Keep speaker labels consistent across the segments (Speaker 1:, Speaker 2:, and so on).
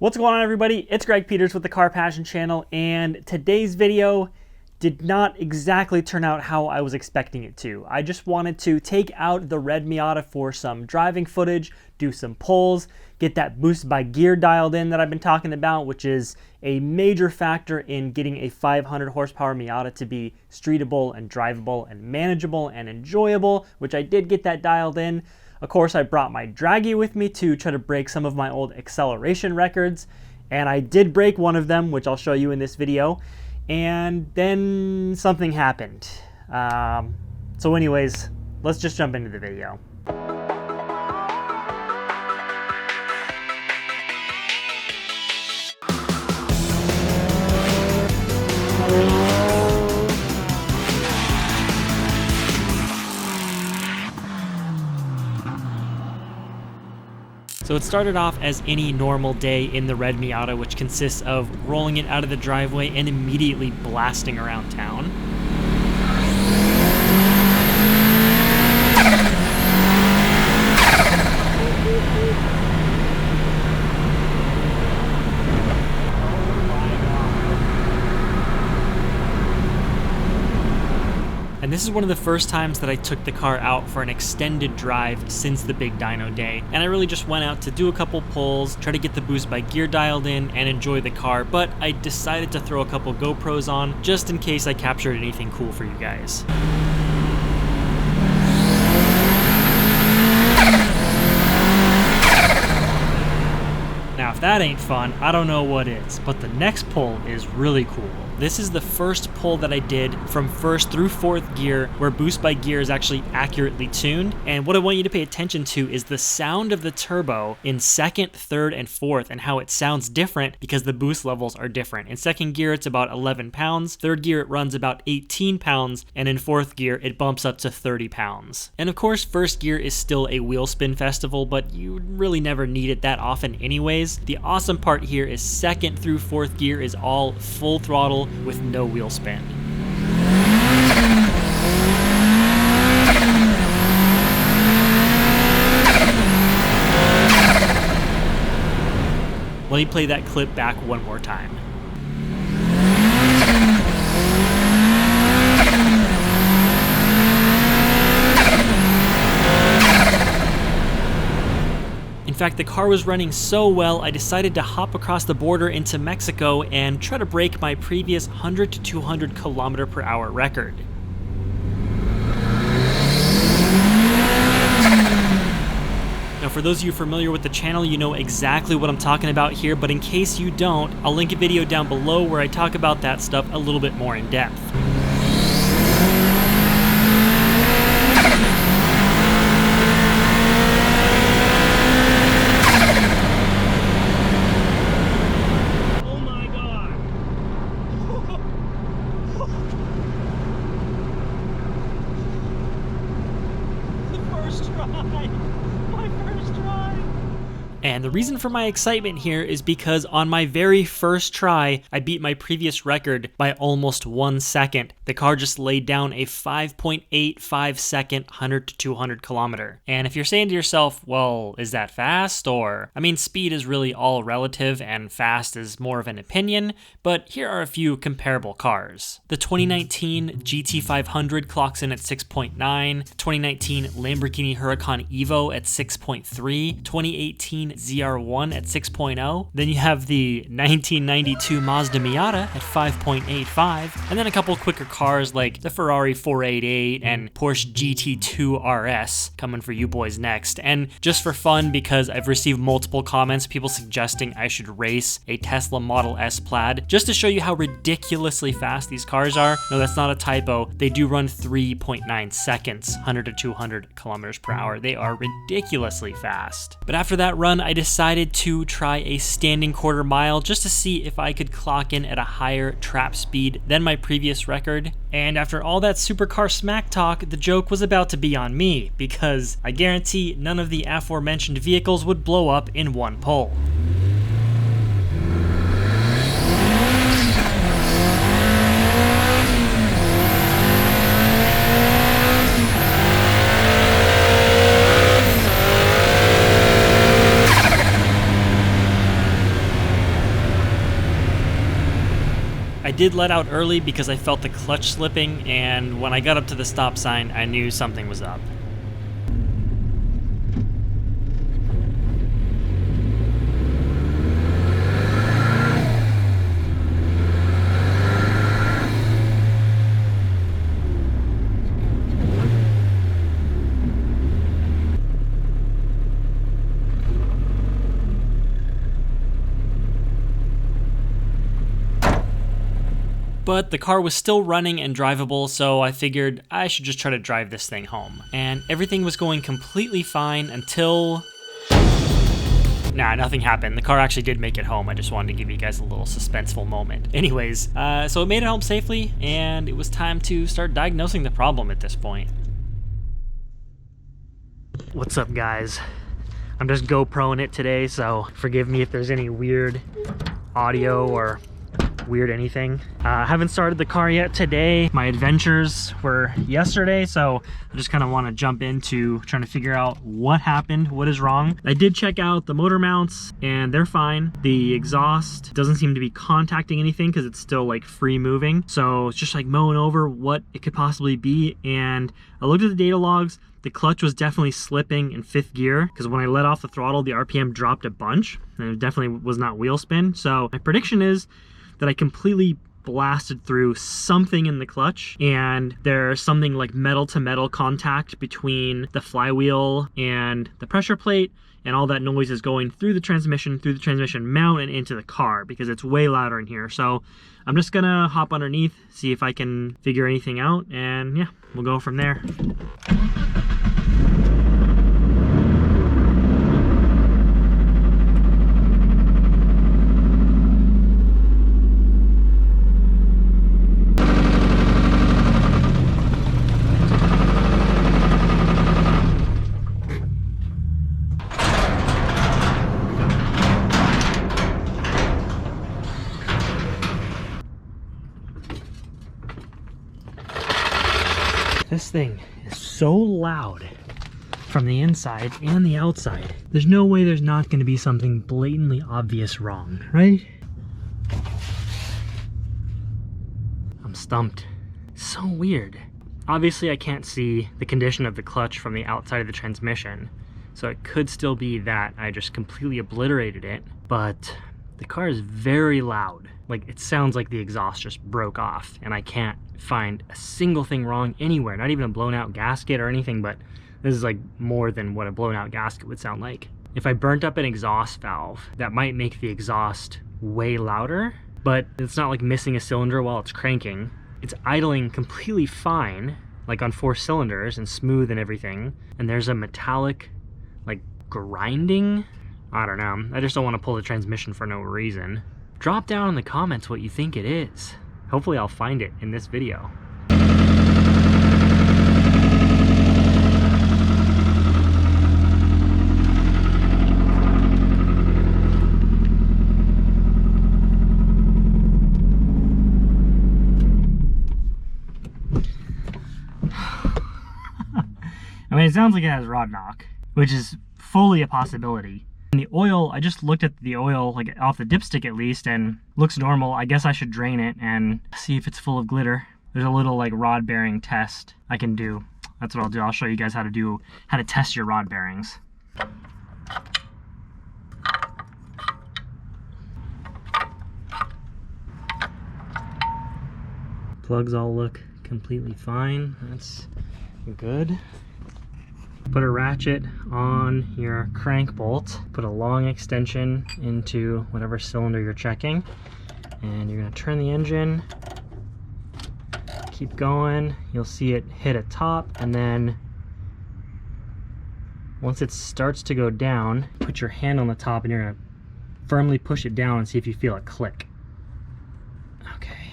Speaker 1: What's going on, everybody? It's Greg Peters with the Car Passion channel, and today's video did not exactly turn out how I was expecting it to. I just wanted to take out the red Miata for some driving footage, do some pulls, get that boost by gear dialed in that I've been talking about, which is a major factor in getting a 500 horsepower Miata to be streetable and drivable and manageable and enjoyable, which I did get that dialed in. Of course, I brought my Dragy with me to try to break some of my old acceleration records, and I did break one of them, which I'll show you in this video, and then something happened. So anyways, let's just jump into the video. So it started off as any normal day in the red Miata, which consists of rolling it out of the driveway and immediately blasting around town. And this is one of the first times that I took the car out for an extended drive since the big dyno day. And I really just went out to do a couple pulls, try to get the boost by gear dialed in, and enjoy the car. But I decided to throw a couple GoPros on just in case I captured anything cool for you guys. Now, if that ain't fun, I don't know what is. But the next pull is really cool. This is the first pull that I did from first through fourth gear where boost by gear is actually accurately tuned. And what I want you to pay attention to is the sound of the turbo in second, third, and fourth, and how it sounds different because the boost levels are different. In second gear, it's about 11 pounds. Third gear, it runs about 18 pounds. And in fourth gear, it bumps up to 30 pounds. And of course, first gear is still a wheel spin festival, but you really never need it that often anyways. The awesome part here is second through fourth gear is all full throttle with no wheel spin. Let me play that clip back one more time. In fact, the car was running so well, I decided to hop across the border into Mexico and try to break my previous 100 to 200 kilometer per hour record. Now, for those of you familiar with the channel, you know exactly what I'm talking about here, but in case you don't, I'll link a video down below where I talk about that stuff a little bit more in depth. And the reason for my excitement here is because on my very first try, I beat my previous record by almost 1 second. The car just laid down a 5.85 second 100 to 200 kilometer. And if you're saying to yourself, well, is that fast? Or, I mean, speed is really all relative and fast is more of an opinion, but here are a few comparable cars. The 2019 GT500 clocks in at 6.9, 2019 Lamborghini Huracan Evo at 6.3, 2018 ZR1 at 6.0, then you have the 1992 Mazda Miata at 5.85, and then a couple quicker cars like the Ferrari 488 and Porsche GT2 RS coming for you boys next. And just for fun, because I've received multiple comments, people suggesting I should race a Tesla Model S Plaid, just to show you how ridiculously fast these cars are. No, that's not a typo. They do run 3.9 seconds, 100 to 200 kilometers per hour. They are ridiculously fast. But after that run, I decided to try a standing quarter mile just to see if I could clock in at a higher trap speed than my previous record. And after all that supercar smack talk, the joke was about to be on me, because I guarantee none of the aforementioned vehicles would blow up in one pull. I did let out early because I felt the clutch slipping, and when I got up to the stop sign, I knew something was up. But the car was still running and drivable, so I figured I should just try to drive this thing home. And everything was going completely fine until... Nah, nothing happened. The car actually did make it home. I just wanted to give you guys a little suspenseful moment. Anyways, so it made it home safely, and it was time to start diagnosing the problem at this point. What's up, guys? I'm just GoProing it today, so forgive me if there's any weird audio or weird anything. I haven't started the car yet today. My adventures were yesterday, so I just kind of want to jump into trying to figure out what happened, what is wrong. I did check out the motor mounts and they're fine. The exhaust doesn't seem to be contacting anything because it's still like free moving. So it's just like mowing over what it could possibly be. And I looked at the data logs. The clutch was definitely slipping in 5th gear because when I let off the throttle, the RPM dropped a bunch and it definitely was not wheel spin. So my prediction is that I completely blasted through something in the clutch, and there's something like metal to metal contact between the flywheel and the pressure plate, and all that noise is going through the transmission mount and into the car because it's way louder in here. So I'm just gonna hop underneath, see if I can figure anything out, and yeah, we'll go from there. This thing is so loud from the inside and the outside. There's no way there's not going to be something blatantly obvious wrong, right? I'm stumped. So weird. Obviously I can't see the condition of the clutch from the outside of the transmission, so it could still be that I just completely obliterated it, but the car is very loud. Like, it sounds like the exhaust just broke off, and I can't find a single thing wrong anywhere. Not even a blown out gasket or anything, but this is like more than what a blown out gasket would sound like. If I burnt up an exhaust valve, that might make the exhaust way louder, but it's not like missing a cylinder while it's cranking. It's idling completely fine, like on 4 cylinders and smooth and everything. And there's a metallic, like, grinding. I don't know. I just don't want to pull the transmission for no reason. Drop down in the comments what you think it is. Hopefully I'll find it in this video. I mean, it sounds like it has rod knock, which is fully a possibility. And the oil, I just looked at the oil, like off the dipstick at least, and looks normal. I guess I should drain it and see if it's full of glitter. There's a little like rod bearing test I can do. That's what I'll do. I'll show you guys how to test your rod bearings. Plugs all look completely fine. That's good. Put a ratchet on your crank bolt, put a long extension into whatever cylinder you're checking, and you're going to turn the engine, keep going. You'll see it hit a top, and then once it starts to go down, put your hand on the top and you're going to firmly push it down and see if you feel it click. Okay,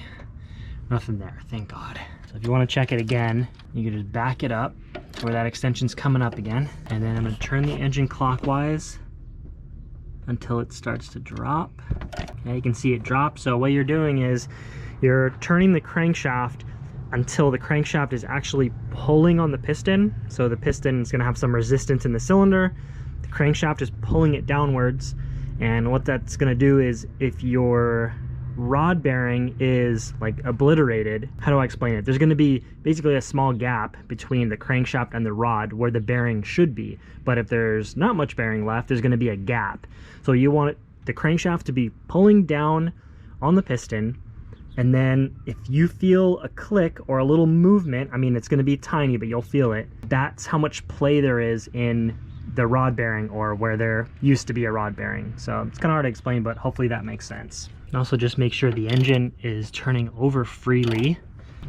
Speaker 1: nothing there, thank God. So if you want to check it again, you can just back it up where that extension's coming up again, and then I'm going to turn the engine clockwise until it starts to drop. Okay, you can see it drop. So what you're doing is you're turning the crankshaft until the crankshaft is actually pulling on the piston. So the piston is going to have some resistance in the cylinder. The crankshaft is pulling it downwards, and what that's going to do is if your rod bearing is like obliterated, how do I explain it? There's going to be basically a small gap between the crankshaft and the rod where the bearing should be. But if there's not much bearing left, there's going to be a gap. So you want the crankshaft to be pulling down on the piston. And then if you feel a click or a little movement, I mean, it's going to be tiny, but you'll feel it. That's how much play there is in the rod bearing, or where there used to be a rod bearing. So it's kind of hard to explain, but hopefully that makes sense. And also just make sure the engine is turning over freely.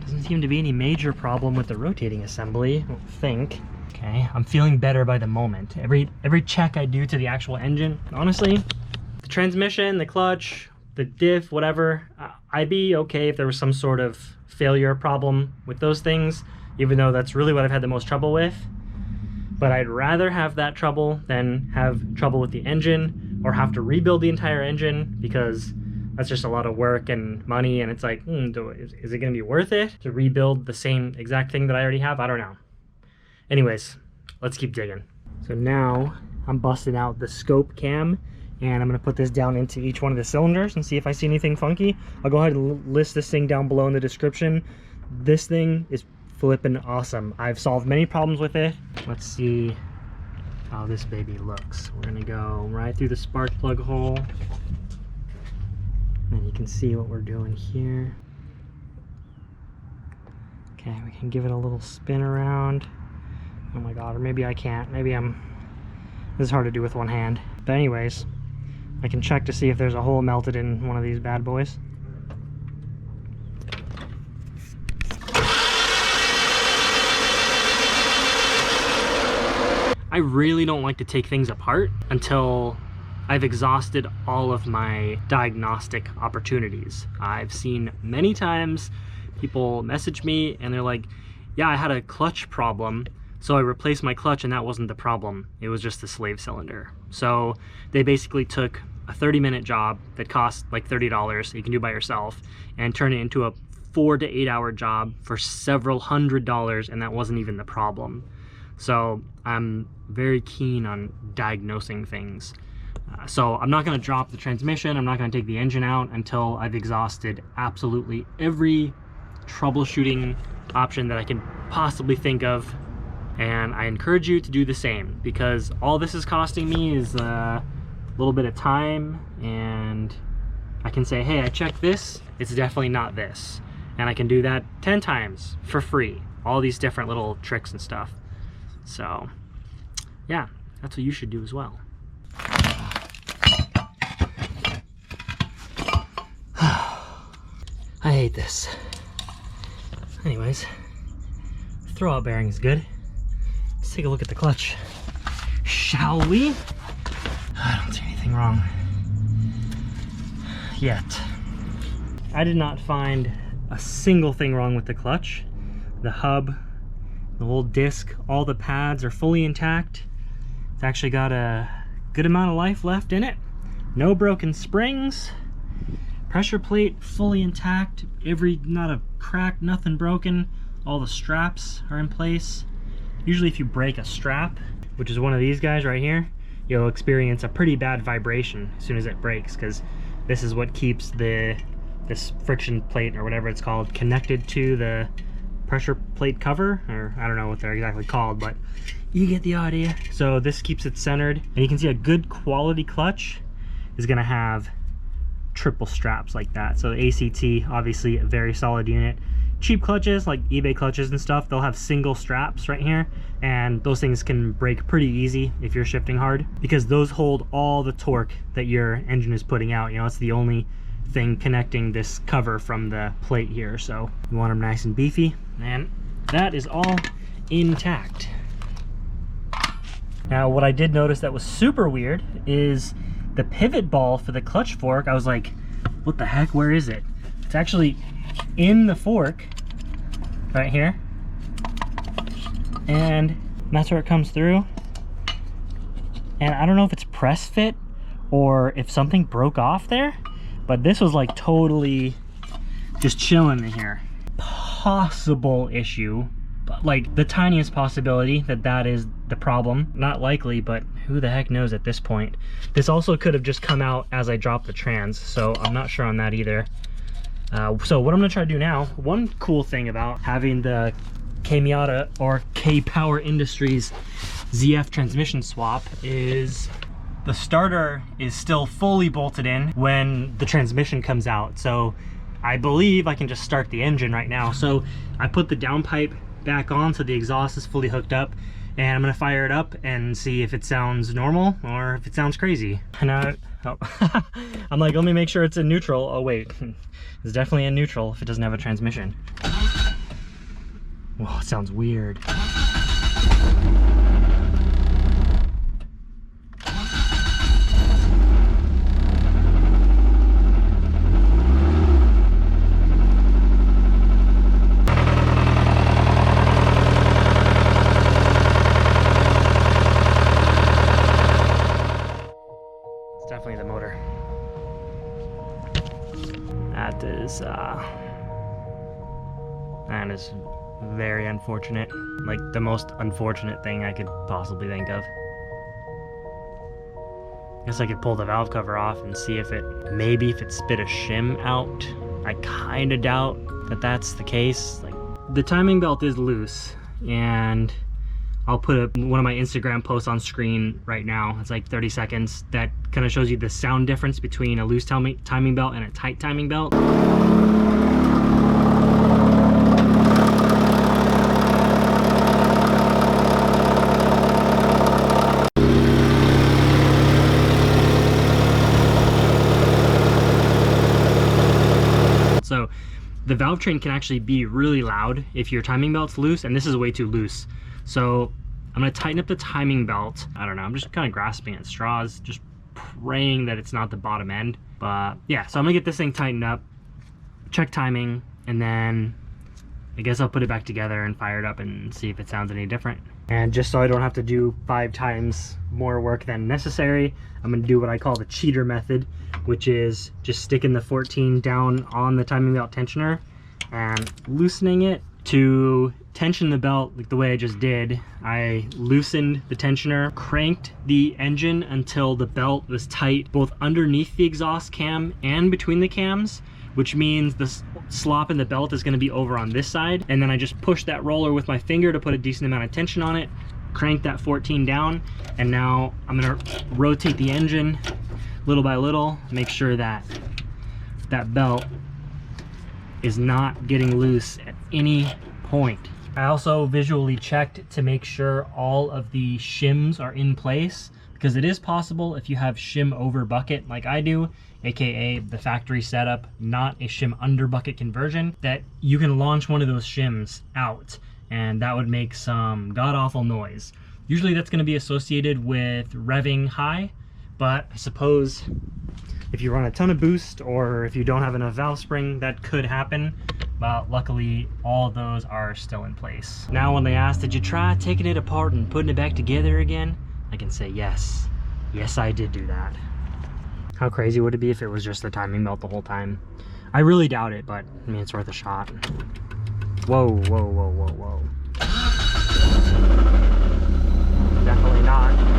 Speaker 1: Doesn't seem to be any major problem with the rotating assembly, I don't think. Okay, I'm feeling better by the moment. Every check I do to the actual engine, honestly, the transmission, the clutch, the diff, whatever, I'd be okay if there was some sort of failure problem with those things, even though that's really what I've had the most trouble with. But I'd rather have that trouble than have trouble with the engine or have to rebuild the entire engine, because that's just a lot of work and money, and it's like, is it going to be worth it to rebuild the same exact thing that I already have? I don't know. Anyways, let's keep digging. So now I'm busting out the scope cam, and I'm going to put this down into each one of the cylinders and see if I see anything funky. I'll go ahead and list this thing down below in the description. This thing is flipping awesome. I've solved many problems with it. Let's see how this baby looks. We're gonna go right through the spark plug hole, and you can see what we're doing here. Okay, we can give it a little spin around. Oh my god, or maybe I can't. Maybe this is hard to do with one hand. But anyways, I can check to see if there's a hole melted in one of these bad boys. I really don't like to take things apart until I've exhausted all of my diagnostic opportunities. I've seen many times people message me and they're like, yeah, I had a clutch problem, so I replaced my clutch and that wasn't the problem. It was just the slave cylinder. So they basically took a 30-minute job that cost like $30 you can do by yourself and turn it into a 4 to 8 hour job for several $100s, and that wasn't even the problem. So I'm very keen on diagnosing things. So I'm not going to drop the transmission. I'm not going to take the engine out until I've exhausted absolutely every troubleshooting option that I can possibly think of. And I encourage you to do the same, because all this is costing me is a little bit of time, and I can say, hey, I checked this, it's definitely not this. And I can do that 10 times for free. All these different little tricks and stuff. So yeah, that's what you should do as well. I hate this. Anyways, throwout bearing is good. Let's take a look at the clutch, shall we? I don't see anything wrong yet. I did not find a single thing wrong with the clutch. The hub, the whole disc, all the pads are fully intact. It's actually got a good amount of life left in it. No broken springs. Pressure plate fully intact. Not a crack, nothing broken. All the straps are in place. Usually if you break a strap, which is one of these guys right here, you'll experience a pretty bad vibration as soon as it breaks, because this is what keeps this friction plate, or whatever it's called, connected to the pressure plate cover, or I don't know what they're exactly called, but you get the idea. So this keeps it centered, and you can see a good quality clutch is going to have triple straps like that. So ACT, obviously a very solid unit. Cheap clutches like eBay clutches and stuff, they'll have single straps right here, and those things can break pretty easy if you're shifting hard, because those hold all the torque that your engine is putting out. You know, it's the only thing connecting this cover from the plate here. So you want them nice and beefy, and that is all intact. Now what I did notice that was super weird is the pivot ball for the clutch fork. I was like, what the heck, where is it? It's actually in the fork right here, and that's where it comes through. And I don't know if it's press fit or if something broke off there, but this was like totally just chilling in here. Possible issue like the tiniest possibility that that is the problem. Not likely, but who the heck knows at this point. This also could have just come out as I dropped the trans, so I'm not sure on that either. So what I'm gonna try to do now, one cool thing about having the Miata or K-Power Industries ZF transmission swap is the starter is still fully bolted in when the transmission comes out. So I believe I can just start the engine right now. So I put the downpipe back on so the exhaust is fully hooked up, and I'm gonna fire it up and see if it sounds normal or if it sounds crazy. And I'm like, let me make sure it's in neutral. Oh wait, it's definitely in neutral if it doesn't have a transmission. Whoa, it sounds weird. Definitely the motor. That is very unfortunate. Like the most unfortunate thing I could possibly think of. Guess I could pull the valve cover off and see if it spit a shim out. I kind of doubt that that's the case. Like the timing belt is loose, and I'll put one of my Instagram posts on screen right now. It's like 30 seconds. That kind of shows you the sound difference between a loose timing belt and a tight timing belt. So the valve train can actually be really loud if your timing belt's loose, and this is way too loose. So I'm gonna tighten up the timing belt. I don't know, I'm just kind of grasping at straws, just praying that it's not the bottom end. But yeah, so I'm gonna get this thing tightened up, check timing, and then I guess I'll put it back together and fire it up and see if it sounds any different. And just so I don't have to do 5 times more work than necessary, I'm gonna do what I call the cheater method, which is just sticking the 14 down on the timing belt tensioner and loosening it. To tension the belt like the way I just did, I loosened the tensioner, cranked the engine until the belt was tight both underneath the exhaust cam and between the cams, which means the slop in the belt is going to be over on this side. And then I just pushed that roller with my finger to put a decent amount of tension on it, crank that 14 down, and now I'm going to rotate the engine little by little, make sure that that belt is not getting loose at any point. I also visually checked to make sure all of the shims are in place, because it is possible if you have shim over bucket like I do, aka the factory setup, not a shim under bucket conversion, that you can launch one of those shims out and that would make some god-awful noise. Usually that's going to be associated with revving high, but I suppose if you run a ton of boost or if you don't have enough valve spring, that could happen. But luckily, all of those are still in place. Now when they ask, did you try taking it apart and putting it back together again? I can say yes. Yes, I did do that. How crazy would it be if it was just the timing belt the whole time? I really doubt it, but I mean, it's worth a shot. Whoa, whoa, whoa, whoa, whoa. Definitely not.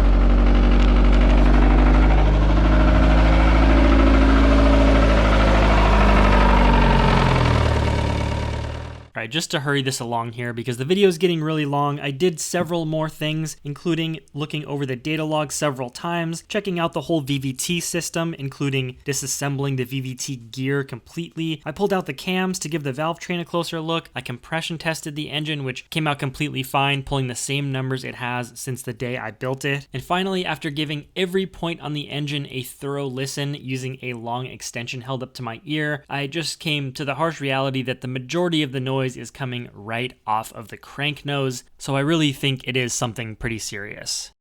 Speaker 1: Alright, just to hurry this along here because the video is getting really long, I did several more things, including looking over the data log several times, checking out the whole VVT system, including disassembling the VVT gear completely. I pulled out the cams to give the valve train a closer look. I compression tested the engine, which came out completely fine, pulling the same numbers it has since the day I built it. And finally, after giving every point on the engine a thorough listen using a long extension held up to my ear, I just came to the harsh reality that the majority of the noise is coming right off of the crank nose, so I really think it is something pretty serious.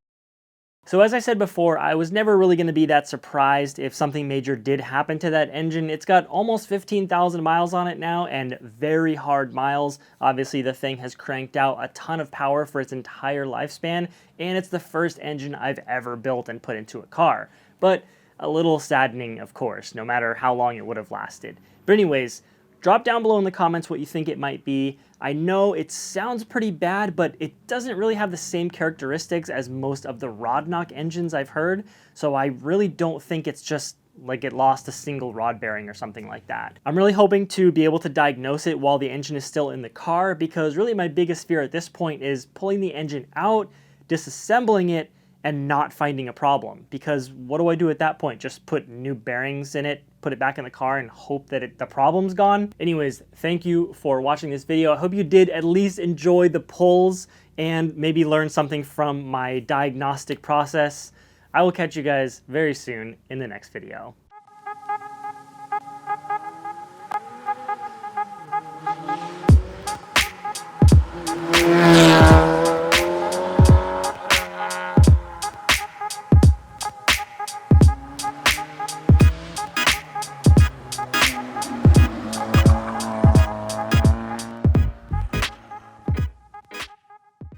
Speaker 1: So as I said before, I was never really going to be that surprised if something major did happen to that engine. It's got almost 15,000 miles on it now, and very hard miles. Obviously the thing has cranked out a ton of power for its entire lifespan, and it's the first engine I've ever built and put into a car. But a little saddening, of course, no matter how long it would have lasted. But anyways, Drop down below in the comments what you think it might be. I know it sounds pretty bad, but it doesn't really have the same characteristics as most of the Rodnock engines I've heard, so I really don't think it's just like it lost a single rod bearing or something like that. I'm really hoping to be able to diagnose it while the engine is still in the car, because really my biggest fear at this point is pulling the engine out, disassembling it, and not finding a problem. Because what do I do at that point? Just put new bearings in it, put it back in the car, and hope that the problem's gone? Anyways, thank you for watching this video. I hope you did at least enjoy the pulls and maybe learn something from my diagnostic process. I will catch you guys very soon in the next video.